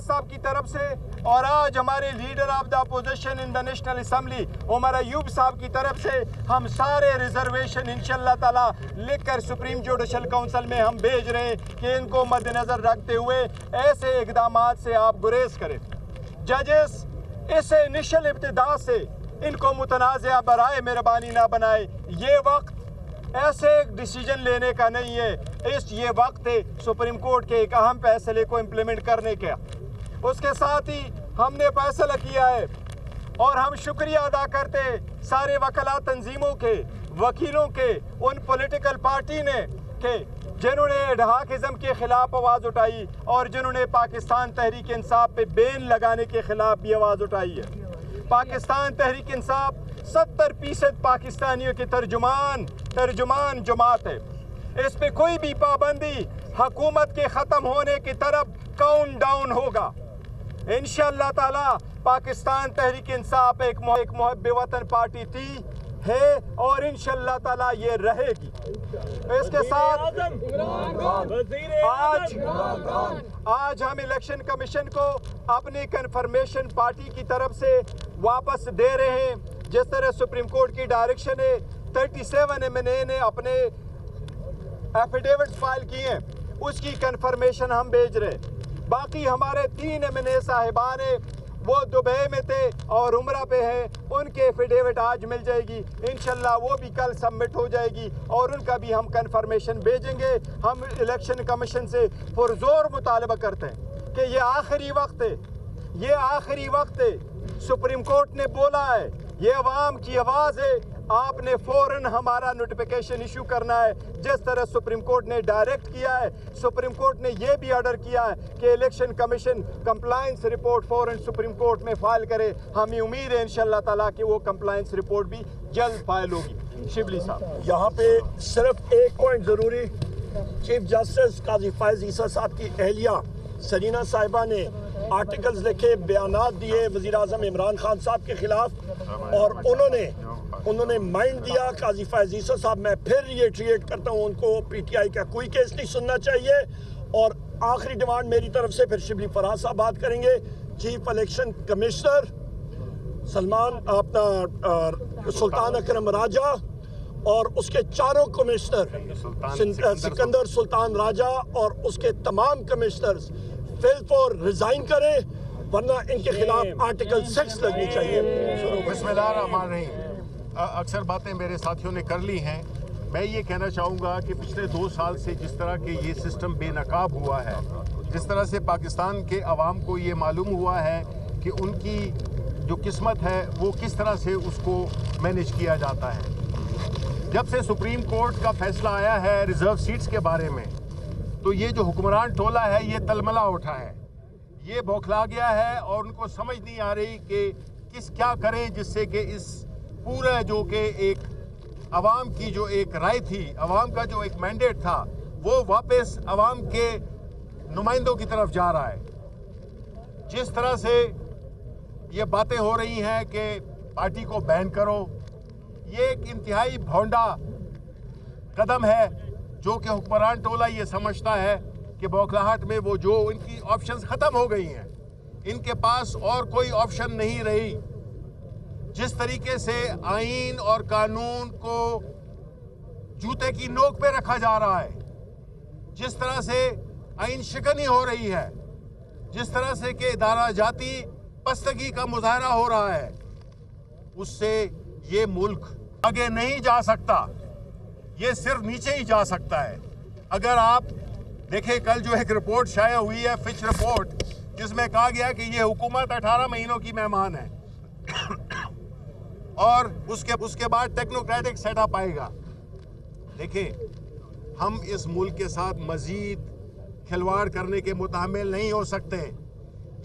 صاحب کی طرف سے اور آج ہمارے leader of the opposition in the National Assembly Umar Ayub صاحب کی طرف سے ہم سارے ریزرویشن انشاءاللہ تعالی لکھ کر سپریم جوڈیشل کونسل میں ہم بھیج رہے ہیں کہ ان کو مد نظر رکھتے ہوئے ایسے اقدامات سے آپ گریز کریں۔ ججز اس انیشل ابتدا سے ان کو متنازعہ برائے مہربانی نہ بنائے۔ یہ وقت ایسے ڈیسیجن لینے کا نہیں ہے، یہ وقت ہے سپریم کورٹ کے ایک اہم فیصلے کو امپلیمنٹ کرنے کا۔ اس کے ساتھ ہی ہم نے فیصلہ کیا ہے اور ہم شکریہ ادا کرتے سارے وکلاء تنظیموں کے، وکیلوں کے، ان پولیٹیکل پارٹی نے کہ جنہوں نے اڈہاکزم کے خلاف آواز اٹھائی اور جنہوں نے پاکستان تحریک انصاف پہ بین لگانے کے خلاف بھی آواز اٹھائی ہے۔ پاکستان تحریک انصاف 70% پاکستانیوں کی ترجمان جماعت ہے۔ اس پہ کوئی بھی پابندی حکومت کے ختم ہونے کی طرف کاؤنٹ ڈاؤن ہوگا۔ انشاءاللہ تعالی پاکستان تحریک انصاف ایک محب وطن پارٹی تھی، ہے اور انشاءاللہ تعالی یہ رہے گی۔ اس کے ساتھ آج ہم الیکشن کمیشن کو اپنی کنفرمیشن پارٹی کی طرف سے واپس دے رہے ہیں۔ جس طرح سپریم کورٹ کی ڈائریکشن ہے 37 MNA نے اپنے ایفیڈیوٹس فائل کیے ہیں، اس کی کنفرمیشن ہم بھیج رہے ہیں۔ باقی ہمارے 3 MNA صاحبان ہیں، وہ دبئی میں تھے اور عمرہ پہ ہیں، ان کے ایفیڈیوٹ آج مل جائے گی، انشاءاللہ وہ بھی کل سبمٹ ہو جائے گی اور ان کا بھی ہم کنفرمیشن بھیجیں گے۔ ہم الیکشن کمیشن سے پرزور مطالبہ کرتے ہیں کہ یہ آخری وقت ہے، یہ آخری وقت ہے۔ سپریم کورٹ نے بولا ہے یہ عوام کی آواز ہے، آپ نے فوراً ہمارا نوٹیفیکیشن ایشو کرنا ہے، جس طرح سپریم کورٹ نے ڈائریکٹ کیا ہے۔ سپریم کورٹ نے یہ بھی آرڈر کیا ہے کہ الیکشن کمیشن کمپلائنس رپورٹ فوراً سپریم کورٹ میں فائل کرے۔ ہمیں امید ہے انشاءاللہ تعالیٰ کہ وہ کمپلائنس رپورٹ بھی جلد فائل ہوگی۔ شبلی صاحب یہاں پہ صرف ایک پوائنٹ ضروری، چیف جسٹس قاضی فائز عیسیٰ صاحب کی اہلیہ سرینا صاحبہ نے آرٹیکلز لکھے، بیانات دیے وزیر اعظم عمران خان صاحب کے خلاف، اور انہوں نے مائنڈ دیا قاضی فائز عیسیٰ صاحب۔ میں پھر ریٹریٹ کرتا ہوں، ان کو پی ٹی آئی کا کوئی کیس نہیں سننا چاہیے۔ اور آخری ڈیمانڈ میری طرف سے، پھر شبلی فراز صاحب بات کریں گے، چیف الیکشن کمشنر سلطان اکرم راجہ اور اس کے چاروں کمشنر سکندر سلطان راجہ اور اس کے تمام کمشنرز فیل فور ریزائن کریں، ورنہ ان کے خلاف آرٹیکل 6 لگنی چاہیے۔ بسم اللہ الرحمن الرحیم۔ اکثر باتیں میرے ساتھیوں نے کر لی ہیں۔ میں یہ کہنا چاہوں گا کہ پچھلے 2 سال سے جس طرح کہ یہ سسٹم بے نقاب ہوا ہے، جس طرح سے پاکستان کے عوام کو یہ معلوم ہوا ہے کہ ان کی جو قسمت ہے وہ کس طرح سے اس کو مینیج کیا جاتا ہے۔ جب سے سپریم کورٹ کا فیصلہ آیا ہے ریزرو سیٹس کے بارے میں، تو یہ جو حکمران ٹولہ ہے یہ تلملا اٹھا ہے، یہ بوکھلا گیا ہے اور ان کو سمجھ نہیں آ رہی کہ کیا کریں جس سے کہ اس پورا جو کہ ایک عوام کی جو ایک رائے تھی، عوام کا جو ایک مینڈیٹ تھا، وہ واپس عوام کے نمائندوں کی طرف جا رہا ہے۔ جس طرح سے یہ باتیں ہو رہی ہیں کہ پارٹی کو بین کرو، یہ ایک انتہائی بھونڈا قدم ہے، جو کہ حکمران ٹولہ یہ سمجھتا ہے کہ بوکھلاہٹ میں وہ جو ان کی آپشنز ختم ہو گئی ہیں، ان کے پاس اور کوئی آپشن نہیں رہی۔ جس طریقے سے آئین اور قانون کو جوتے کی نوک پہ رکھا جا رہا ہے، جس طرح سے آئین شکنی ہو رہی ہے، جس طرح سے کہ ادارہ جاتی پستگی کا مظاہرہ ہو رہا ہے، اس سے یہ ملک آگے نہیں جا سکتا، یہ صرف نیچے ہی جا سکتا ہے۔ اگر آپ دیکھیں کل جو ایک رپورٹ شائع ہوئی ہے، فچ رپورٹ، جس میں کہا گیا کہ یہ حکومت 18 مہینوں کی مہمان ہے اور اس کے بعد ٹیکنوکریٹک سیٹ اپ آئے گا۔ دیکھیں، ہم اس ملک کے ساتھ مزید کھلواڑ کرنے کے متحمل نہیں ہو سکتے۔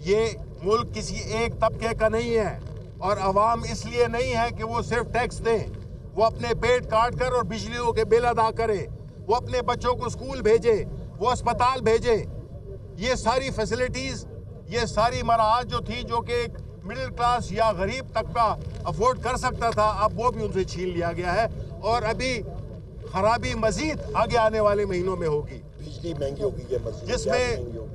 یہ ملک کسی ایک طبقے کا نہیں ہے، اور عوام اس لیے نہیں ہے کہ وہ صرف ٹیکس دیں، وہ اپنے پیٹ کاٹ کر اور بجلیوں کے بل ادا کرے، وہ اپنے بچوں کو اسکول بھیجے، وہ اسپتال بھیجے۔ یہ ساری فیسلٹیز، یہ ساری مراحت جو تھی، جو کہ ایک مڈل کلاس یا غریب طبقہ افورڈ کر سکتا تھا، اب وہ بھی ان سے چھین لیا گیا ہے، اور ابھی خرابی مزید آگے آنے والے مہینوں میں ہوگی، بجلی مہنگی ہوگی،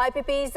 IPPs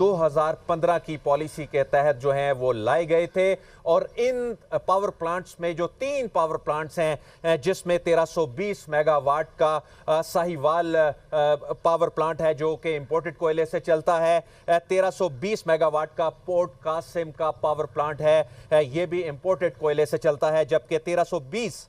2015 کی پالیسی کے تحت جو ہیں وہ لائے گئے تھے، اور ان پاور پلانٹس میں جو 3 پاور پلانٹس ہیں جس میں 1320 میگا واٹ کا ساہیوال پاور پلانٹ ہے جو کہ امپورٹڈ کوئلے سے چلتا ہے، 1320 میگا واٹ کا پورٹ قاسم کا پاور پلانٹ ہے، یہ بھی امپورٹڈ کوئلے سے چلتا ہے، جبکہ 1320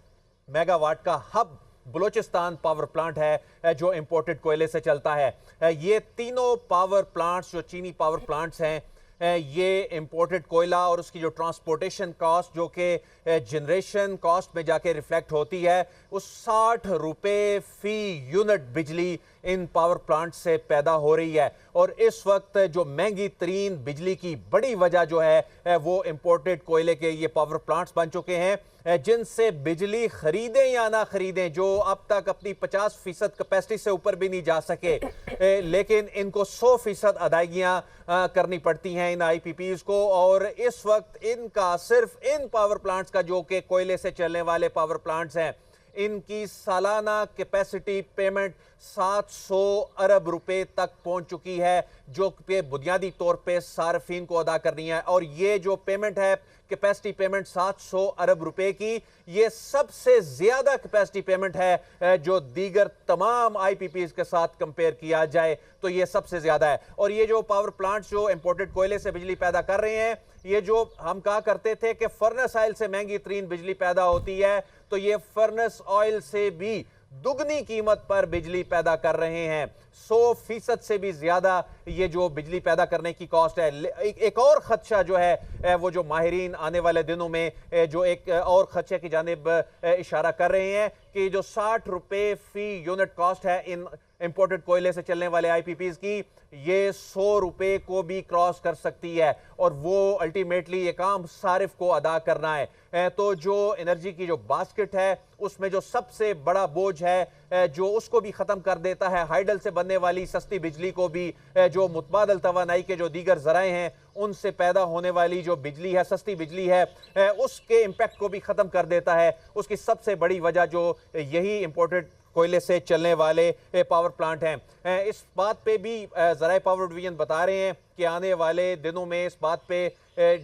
میگا واٹ کا ہب بلوچستان پاور پلانٹ ہے جو امپورٹڈ کوئلے سے چلتا ہے۔ یہ تینوں پاور پلانٹس جو چینی پاور پلانٹس ہیں یہ امپورٹڈ کوئلہ اور اس کی جو ٹرانسپورٹیشن کاسٹ جو کہ جنریشن کاسٹ میں جا کے ریفلیکٹ ہوتی ہے، اس 60 روپے فی یونٹ بجلی ان پاور پلانٹ سے پیدا ہو رہی ہے، اور اس وقت جو مہنگی ترین بجلی کی بڑی وجہ جو ہے وہ امپورٹڈ کوئلے کے یہ پاور پلانٹس بن چکے ہیں، جن سے بجلی خریدیں یا نہ خریدیں، جو اب تک اپنی 50% کیپیسٹی سے اوپر بھی نہیں جا سکے، لیکن ان کو 100% ادائیگیاں کرنی پڑتی ہیں ان آئی پی پیز کو، اور اس وقت ان کا صرف ان پاور پلانٹس کا جو کہ کوئلے سے چلنے والے پاور پلانٹس ہیں، ان کی سالانہ کیپیسٹی پیمنٹ 700 ارب روپے تک پہنچ چکی ہے، جو کہ بنیادی طور پہ صارفین کو ادا کرنی ہے، اور یہ جو پیمنٹ ہے کیپیسٹی پیمنٹ 700 ارب روپے کی، یہ سب سے زیادہ کیپیسٹی پیمنٹ ہے جو دیگر تمام آئی پی پیز کے ساتھ کمپیئر کیا جائے تو یہ سب سے زیادہ ہے۔ اور یہ جو پاور پلانٹس جو امپورٹڈ کوئلے سے بجلی پیدا کر رہے ہیں، یہ جو ہم کہا کرتے تھے کہ فرنس آئل سے مہنگی ترین بجلی پیدا ہوتی ہے، تو یہ فرنس آئل سے بھی دگنی قیمت پر بجلی پیدا کر رہے ہیں، 100% سے بھی زیادہ یہ جو بجلی پیدا کرنے کی کاسٹ ہے۔ ایک اور خدشہ جو ہے وہ جو ماہرین آنے والے دنوں میں جو ایک اور خدشے کی جانب اشارہ کر رہے ہیں کہ جو 60 روپے فی یونٹ کاسٹ ہے ان امپورٹڈ کوئلے سے چلنے والے آئی پی پیز کی، یہ 100 روپے کو بھی کراس کر سکتی ہے، اور وہ الٹیمیٹلی ایک عام صارف کو ادا کرنا ہے۔ تو جو انرجی کی جو باسکٹ ہے اس میں جو سب سے بڑا بوجھ ہے جو اس کو بھی ختم کر دیتا ہے، ہائیڈل سے بننے والی سستی بجلی کو بھی، جو متبادل توانائی کے جو دیگر ذرائع ہیں ان سے پیدا ہونے والی جو بجلی ہے، سستی بجلی ہے، اس کے امپیکٹ کو بھی ختم کر دیتا ہے۔ اس کی سب سے بڑی وجہ جو یہی امپورٹڈ کوئلے سے چلنے والے پاور پلانٹ ہیں۔ اس بات پہ بھی ذرائع پاور ڈویژن بتا رہے ہیں کہ آنے والے دنوں میں اس بات پہ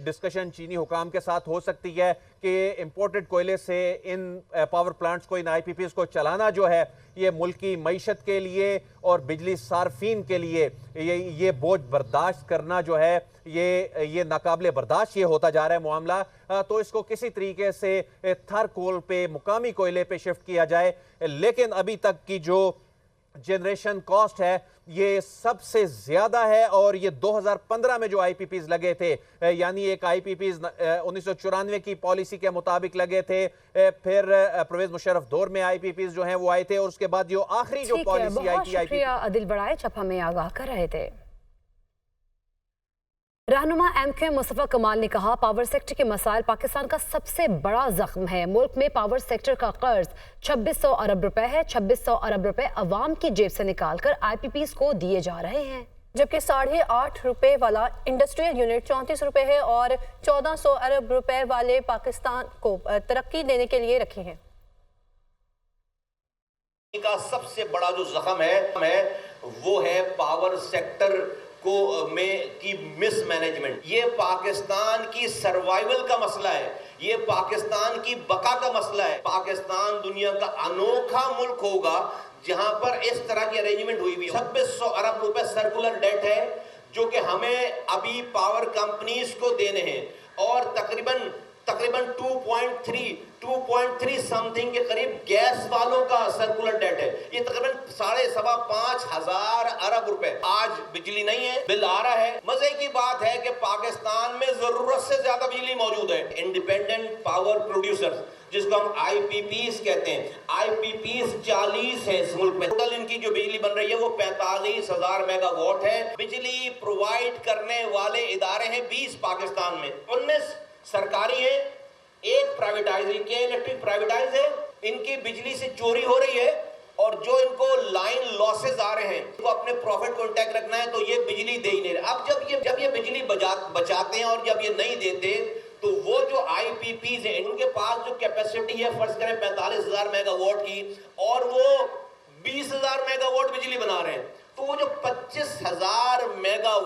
ڈسکشن چینی حکام کے ساتھ ہو سکتی ہے کہ امپورٹڈ کوئلے سے ان پاور پلانٹس کو، ان آئی پی پیز کو چلانا جو ہے یہ ملک کی معیشت کے لیے اور بجلی صارفین کے لیے یہ بوجھ برداشت کرنا جو ہے یہ ناقابل برداشت یہ ہوتا جا رہا ہے معاملہ، تو اس کو کسی طریقے سے تھر کول پہ، مقامی کوئلے پہ شفٹ کیا جائے۔ لیکن ابھی تک کی جو جنریشن کاسٹ ہے یہ سب سے زیادہ ہے، اور یہ 2015 میں جو آئی پی پیز لگے تھے، یعنی ایک آئی پی پیز 1994 کی پالیسی کے مطابق لگے تھے، پھر پرویز مشرف دور میں آئی پی پیز جو ہیں وہ آئے تھے، اور اس کے بعد جو آخری جو پالیسی آئی تھی، بہت شکریہ عادل بڑائے جب ہمیں آگاہ کر رہے تھے۔ رہنما ایم کیو مصطفیٰ کمال نے کہا پاور سیکٹر کے مسائل پاکستان کا سب سے بڑا زخم ہے، ملک میں پاور سیکٹر کا قرض 2600 ارب روپے ہے، 2600 ارب روپے عوام کی جیب سے نکال کر آئی پی پیز کو دیے جا رہے ہیں، جبکہ 8.5 روپے والا انڈسٹریل یونٹ 34 روپے ہے اور 1400 ارب روپے والے پاکستان کو ترقی دینے کے لیے رکھے ہیں۔ کا سب سے بڑا جو زخم ہے وہ ہے پاور سیکٹر کی مس مینجمنٹ۔ یہ پاکستان کی سروائیول کا مسئلہ ہے، یہ پاکستان کی بقا کا مسئلہ ہے۔ پاکستان دنیا کا انوکھا ملک ہوگا جہاں پر اس طرح کی ارینجمنٹ ہوئی ہوئی ہے۔ 2600 ارب روپے سرکولر ڈیٹ ہے جو کہ ہمیں ابھی پاور کمپنیز کو دینے ہیں، اور تقریباً 2.3 سمتھنگ کے قریب گیس والوں کا سرکولر ڈیٹ ہے، یہ تقریباً 5,500 ارب روپے۔ آج بجلی نہیں ہے، بل آ رہا ہے۔ مزے کی بات ہے کہ پاکستان میں ضرورت سے زیادہ بجلی موجود ہے۔ انڈیپینڈنٹ پاور پروڈیوسر جس کو ہم آئی پی پیز کہتے ہیں، آئی پی پیز 40 ہے اس ملک میں، ٹوٹل ان کی جو بجلی بن رہی ہے وہ 45,000 میگا واٹ ہے۔ بجلی پرووائڈ کرنے والے ادارے ہیں 20 پاکستان میں، 19 سرکاری ہے، ایک پرائیویٹائز ہے، کہ الیکٹرک پرائیویٹائز ہے، ان کی بجلی سے چوری ہو رہی ہے، اور جو ان کو لائن لاسز آ رہے ہیں، ان کو اپنے پروفٹ کو انٹیکٹ رکھنا ہے تو یہ بجلی دے ہی نہیں رہے۔ اب جب یہ بجلی بچاتے ہیں اور جب یہ نہیں دیتے تو وہ جو آئی پی پیز ہیں ان کے پاس جو کیپیسٹی ہے فرض کریں 45,000 میگا واٹ کی، اور وہ 20,000 میگا واٹ بجلی بنا رہے ہیں، تو وہ جو 25,000 میگا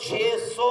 600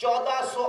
1400